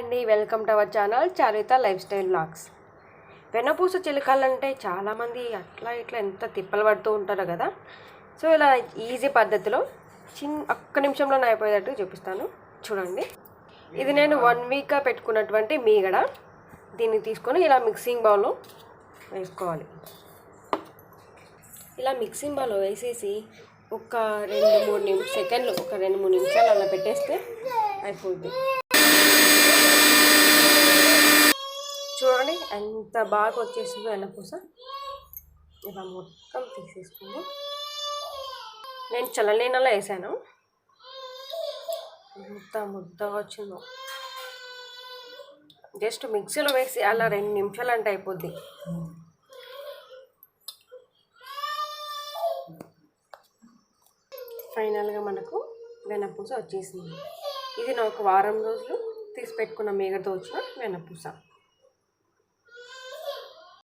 అండి, welcome to our channel Charitha lifestyle vlogs. వెన్నపూస చిలకాలంటే చాలామంది అట్లా ఇట్లా ఎంత తిప్పలు పడుతూ ఉంటారు కదా. సో ఇలా ఈజీ పద్ధతిలో ఒక్క నిమిషంలో అయిపోయేటట్టు చూపిస్తాను, చూడండి. ఇది నేను 1 వీక్గా పెట్టుకున్నటువంటి మీగడ. దీన్ని తీసుకొని ఇలా మిక్సింగ్ బౌల్లో వేసుకోవాలి. ఇలా మిక్సింగ్ బౌల్లో వేసేసి ఒక 2-3 సెకండ్లు, ఒక 2-3 నిమిషాలు అలా పెట్టేస్తే అయిపోద్ది. చూడండి ఎంత బాగా వచ్చేసిందో వెన్నపూస. ఇలా మొత్తం తీసేసుకుంది. నేను చల్లనీళ్ళలో వేసాను, ఎంత ముద్దగా వచ్చిందో. జస్ట్ మిక్సీలో వేసి అలా 2 నిమిషాలు అంటే అయిపోద్ది. ఫైనల్గా మనకు వెన్నపూస వచ్చేసింది. ఇది నాకు వారం రోజులు తీసి పెట్టుకున్న మీగడతో వచ్చిన వెన్నపూస.